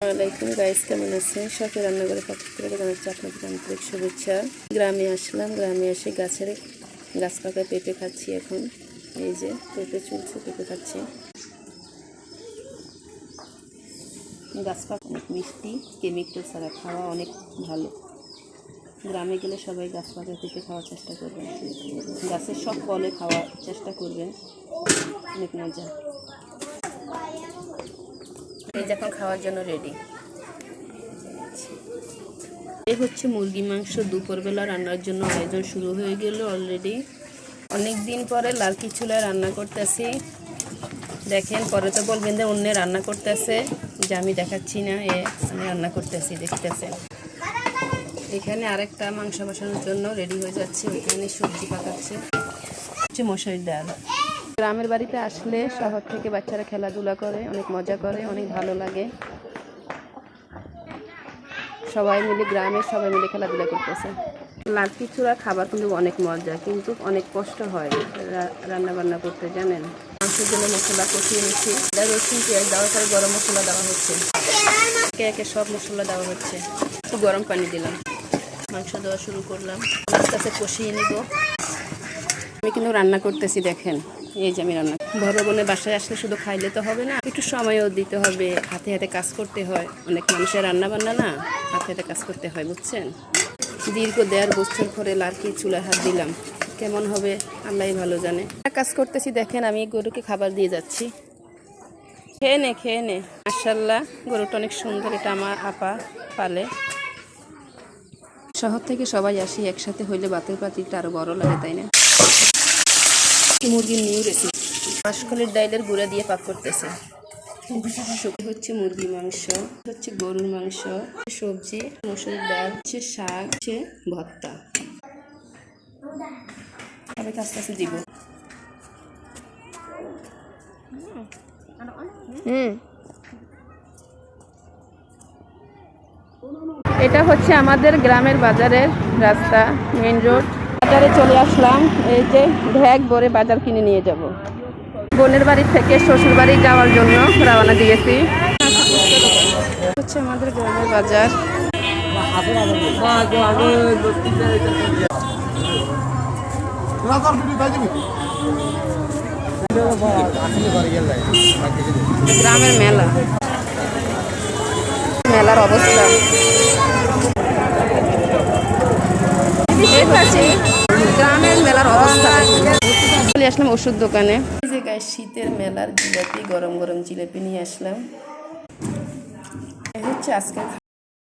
আসসালামাইকুম গাইস, কেমন আছেন? শখের রান্নাঘরের পক্ষ থেকে জানাচ্ছি আপনাদের আন্তরিক শুভেচ্ছা। গ্রামে আসলাম, গ্রামে এসে গাছ পাকা পেঁপে খাচ্ছি। এখন এই যে পেঁপে চলছে, পেঁপে খাচ্ছি। গাছ পাকা অনেক মিষ্টি, কেমিক্যাল ছাড়া, খাওয়া অনেক ভালো। গ্রামে গেলে সবাই গাছ পাকা পেঁপে খাওয়ার চেষ্টা করবেন, গাছের সব ফলে খাওয়ার চেষ্টা করবেন, অনেক মজা। এই যে এখন খাওয়ার জন্য রেডি। এই হচ্ছে মুরগি মাংস। দুপুরবেলা রান্নার জন্য আয়োজন শুরু হয়ে গেল অলরেডি। অনেক দিন পরে লার্কি চুলায় রান্না করতেছি। দেখেন, পরে তো বলবেন যে অন্য রান্না করতেছে, যে আমি দেখাচ্ছি না, আমি রান্না করতেছি, দেখতেছেন। এখানে আরেকটা মাংস বসানোর জন্য রেডি হয়ে যাচ্ছে। ওইখানে সবজি পাকাচ্ছে, হচ্ছে মসুর ডাল। গ্রামের বাড়িতে আসলে শহর থেকে বাচ্চারা খেলাধুলা করে, অনেক মজা করে, অনেক ভালো লাগে। সবাই মিলে, গ্রামের সবাই মিলে খেলাধুলা করতেছে। লার্কি চূড়া খাবার কিন্তু অনেক মজা, কিন্তু অনেক কষ্ট হয় রান্না বান্না করতে, জানেন। মাংসের জন্য মশলা কষিয়ে নিচ্ছি। রসুন পেঁয়াজ দেওয়ার পরে গরম মশলা দেওয়া হচ্ছে, একে একে সব মশলা দেওয়া হচ্ছে। একটু গরম পানি দিলাম, মাংস দেওয়া শুরু করলাম। আস্তে আস্তে কষিয়ে নিব। আমি কিন্তু রান্না করতেছি, দেখেন। এই যে আমি রান্না, বড় বোনের বাসায় আসলে শুধু খাইলে তো হবে না, একটু সময়ও দিতে হবে, হাতে হাতে কাজ করতে হয়। অনেক মানুষের রান্না বান্না না, হাতে হাতে কাজ করতে হয়, বুঝছেন। দীর্ঘ 1.5 বছর পরে লার্কি চুলায় হাত দিলাম, কেমন হবে আল্লাহ ভালো জানে। কাজ করতেছি, দেখেন। আমি গরুকে খাবার দিয়ে যাচ্ছি। খেয়ে নে। মাশাআল্লাহ, গরুটা অনেক সুন্দর। এটা আমার আপা পালে। শহর থেকে সবাই আসি, একসাথে হইলে বাতের পাতিটা আরো বড় লাগে, তাই না? মুরগির নিউ রেসিপি, মাসকলির ডাইলের গুঁড়া দিয়ে পাক করতেছে। হচ্ছে মুরগি মাংস, হচ্ছে গরুর মাংস, সবজি, মসুর ডাল, হচ্ছে শাক, হচ্ছে ভর্তা। তবে আস্তে আস্তে দিব। এটা হচ্ছে আমাদের গ্রামের বাজারের রাস্তা, মেইন রোড। বাজারে চলে আসলাম। এই যে ব্যাগ ভরে বাজার কিনে নিয়ে যাব। বোনের বাড়ি থেকে শ্বশুর বাড়ি যাওয়ার জন্য রওনা দিয়েছি। হচ্ছে আমাদের গ্রামের বাজার। গ্রামের মেলা, মেলার অবস্থা গ্রামের মেলার অবস্থা। চলে আসলাম ওষুধ দোকানে। এই যে গায়ে শীতের মেলার জিলাপি, গরম গরম জিলাপি নিয়ে আসলাম। এই হচ্ছে আজকে